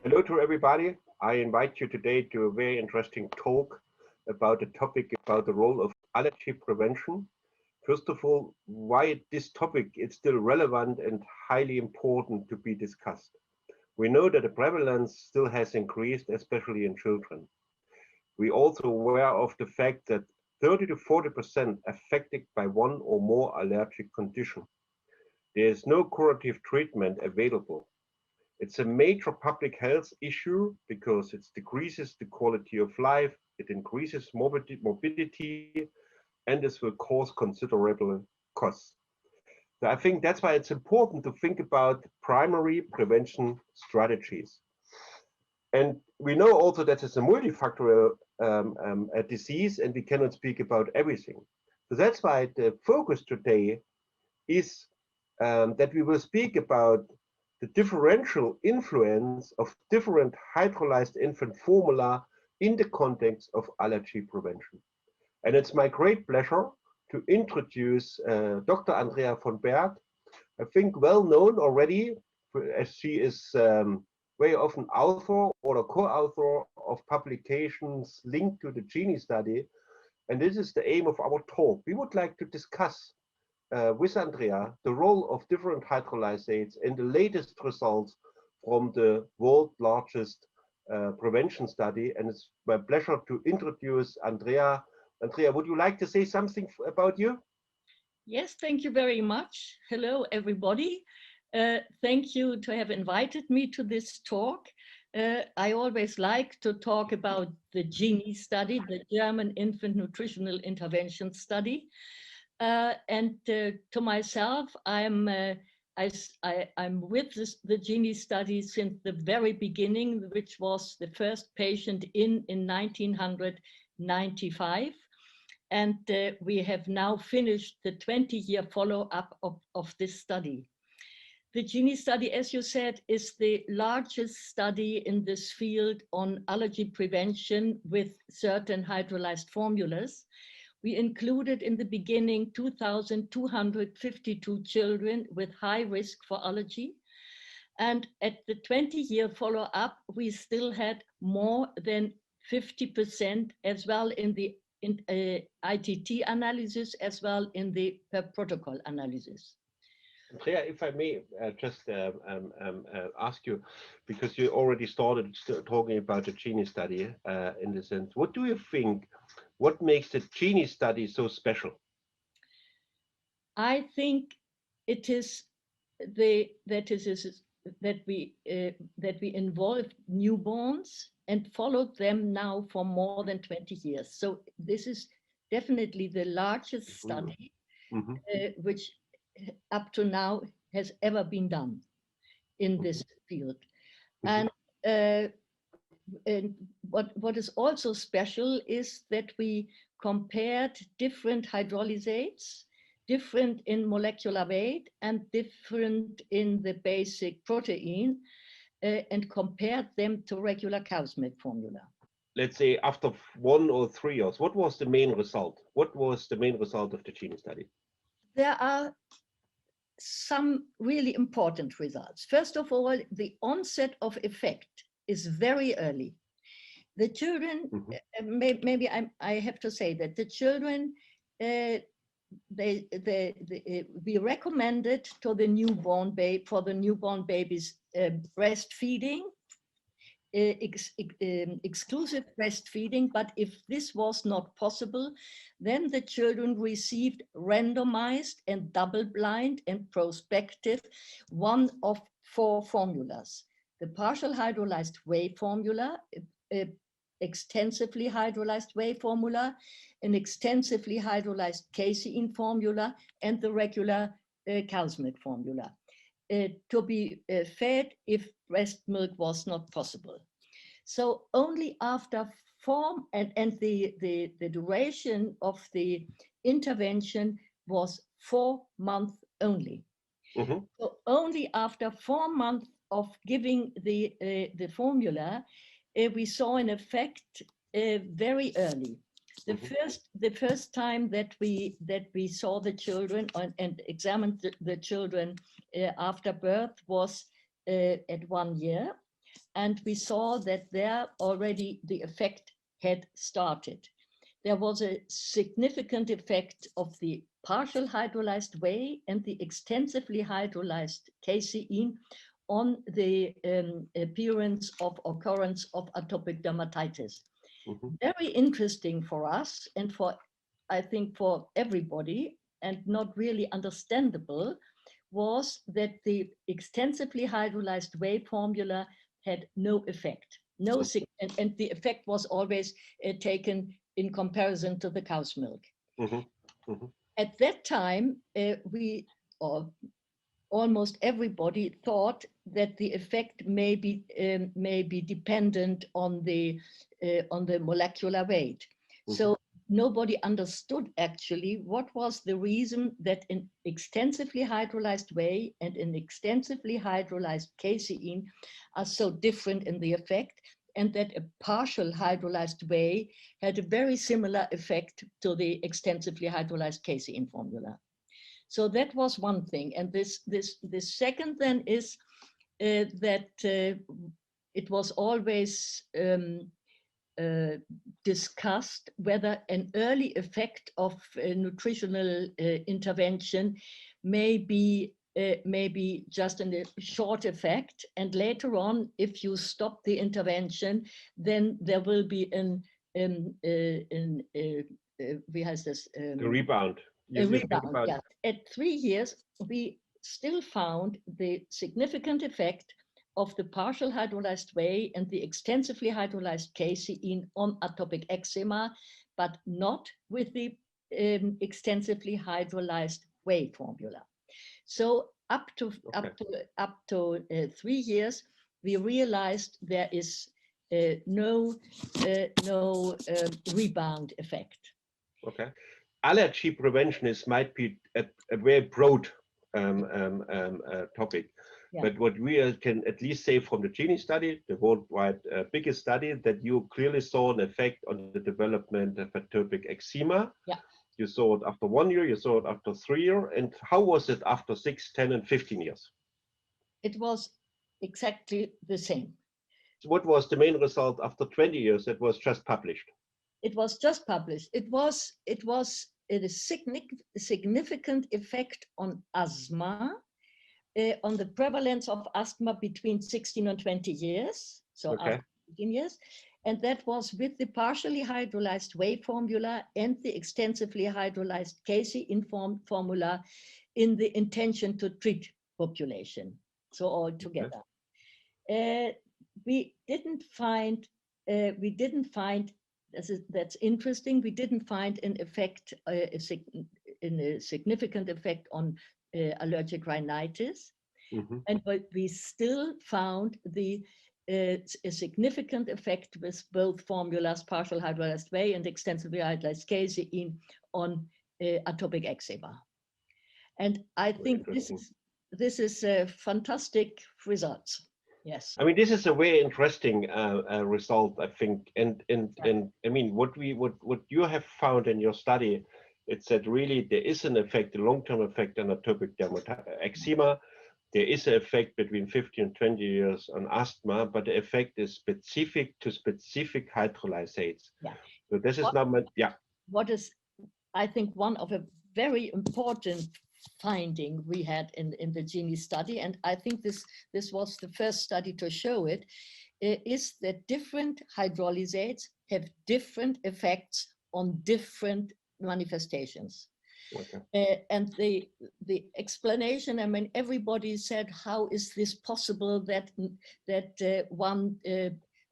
Hello to everybody. I invite you today to a very interesting talk about a topic about the role of allergy prevention. First of all, why this topic is still relevant and highly important to be discussed. We know that the prevalence still has increased, especially in children. We also aware of the fact that 30 to 40% affected by one or more allergic condition. There is no curative treatment available. It's a major public health issue because it decreases the quality of life, it increases morbidity, and this will cause considerable costs. So I think that's why it's important to think about primary prevention strategies. And we know also that it's a multifactorial a disease, and we cannot speak about everything. So that's why the focus today is that we will speak about the differential influence of different hydrolyzed infant formula in the context of allergy prevention. And it's my great pleasure to introduce Dr. Andrea Von Berg, I think well known already, as she is very often author or a co-author of publications linked to the GINI study. And this is the aim of our talk. We would like to discuss with Andrea the role of different hydrolysates and the latest results from the world's largest prevention study. And it's my pleasure to introduce Andrea. Andrea, would you like to say something about you? Yes, thank you very much. Hello, everybody. Thank you to have invited me to this talk. I always like to talk about the GINI study, the German Infant Nutritional Intervention Study. And to myself, I'm with the GINI study since the very beginning, which was the first patient in 1995. And we have now finished the 20-year follow-up of this study. The GINI study, as you said, is the largest study in this field on allergy prevention with certain hydrolyzed formulas. We included in the beginning 2,252 children with high risk for allergy. And at the 20-year follow-up, we still had more than 50% as well in the ITT analysis, as well in the per protocol analysis. Andrea, if I may just ask you, because you already started talking about the GINI study in the sense, what do you think, what makes the GINI study so special? I think it is that we involve newborns and followed them now for more than 20 years. So this is definitely the largest study which up to now has ever been done in this field. And what is also special is that we compared different hydrolysates, different in molecular weight and different in the basic protein, and compared them to regular cow's milk formula. Let's say after 1 or 3 years, what was the main result? What was the main result of the GINI study? There are some really important results. First of all, the onset of effect is very early. The children, maybe I have to say that the children, we recommended to the newborn for the newborn babies breastfeeding, exclusive breastfeeding, but if this was not possible, then the children received randomized and double-blind and prospective one of 4 formulas: the partial hydrolyzed whey formula, extensively hydrolyzed whey formula, an extensively hydrolyzed casein formula, and the regular cow's milk formula, to be fed if breast milk was not possible. So only after the duration of the intervention was 4 months only. So only after 4 months of giving the formula, we saw an effect very early. The first time that we saw the children and examined the children after birth was at 1 year. and we saw that there already the effect had started. There was a significant effect of the partial hydrolyzed whey and the extensively hydrolyzed casein on the appearance of occurrence of atopic dermatitis. Very interesting for us and for, I think, for everybody, and not really understandable, was that the extensively hydrolyzed whey formula had no effect. No, and the effect was always taken in comparison to the cow's milk. At that time, or almost everybody thought that the effect may be dependent on the molecular weight. So nobody understood actually what was the reason that an extensively hydrolyzed whey and an extensively hydrolyzed casein are so different in the effect, and that a partial hydrolyzed whey had a very similar effect to the extensively hydrolyzed casein formula. So that was one thing. And this second then is that it was always discussed whether an early effect of nutritional intervention may be just a short effect, and later on, if you stop the intervention, then there will be a rebound. A rebound, yeah. At 3 years, we still found the significant effect of the partial hydrolyzed whey and the extensively hydrolyzed casein on atopic eczema, but not with the extensively hydrolyzed whey formula. So up to 3 years, we realized there is no rebound effect. Okay. Allergy prevention might be a very broad topic. Yeah. But what we can at least say from the GINI study, the worldwide biggest study, that you clearly saw an effect on the development of atopic eczema. Yeah. You saw it after 1 year, you saw it after 3 years. And how was it after 6, 10, and 15 years? It was exactly the same. So what was the main result after 20 years that was just published? It was just published. It was a significant effect on asthma, on the prevalence of asthma between 16 and 20 years, so after 15 years. And that was with the partially hydrolyzed whey formula and the extensively hydrolyzed casein formula in the intention to treat population, so all together. We didn't find, that's interesting, we didn't find an effect, a significant effect on allergic rhinitis, but we still found a significant effect with both formulas, partial hydrolyzed whey and extensively hydrolyzed casein, on atopic eczema. And I think this is a fantastic results. Yes. I mean, this is a very interesting result, I think, and I mean, what you have found in your study, it's that really there is an effect, a long-term effect on atopic eczema. There is an effect between 15 and 20 years on asthma, but the effect is specific to specific hydrolysates. Yeah. So this is not, yeah. What is, I think, one of a very important finding we had in the GINI study, and I think this was the first study to show it, is that different hydrolysates have different effects on different manifestations. Okay. And the explanation, I mean, everybody said, how is this possible that one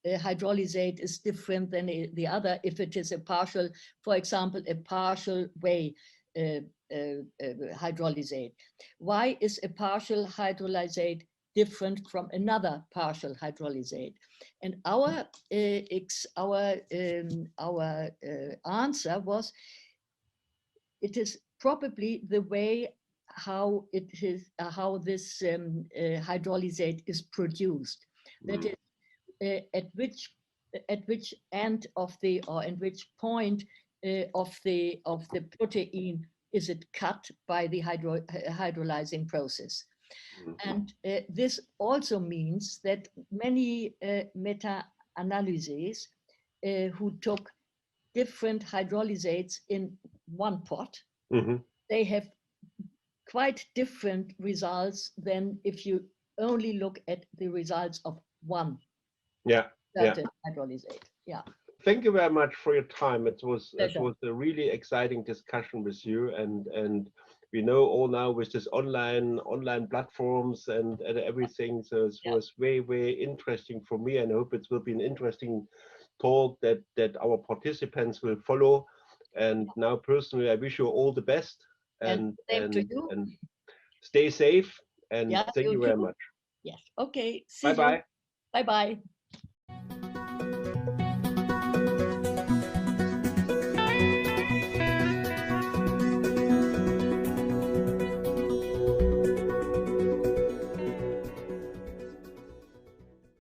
hydrolysate is different than the other if it is a partial, for example, a partial whey hydrolysate? Why is a partial hydrolysate different from another partial hydrolysate? And our answer was, it is probably the way how this hydrolysate is produced. That is, at which end of the, or at which point of the protein is it cut by the hydrolyzing process. And this also means that many meta-analyses who took different hydrolysates in one pot, they have quite different results than if you only look at the results of one certain hydrolysate. Yeah. Thank you very much for your time. It was Pleasure. a really exciting discussion with you, and we know all now with this online platforms and everything. So it was very interesting for me, and I hope it will be an interesting talk that our participants will follow. And now personally, I wish you all the best, and stay safe, and thank you very much. Yes. Okay. See Bye you. bye. Bye bye.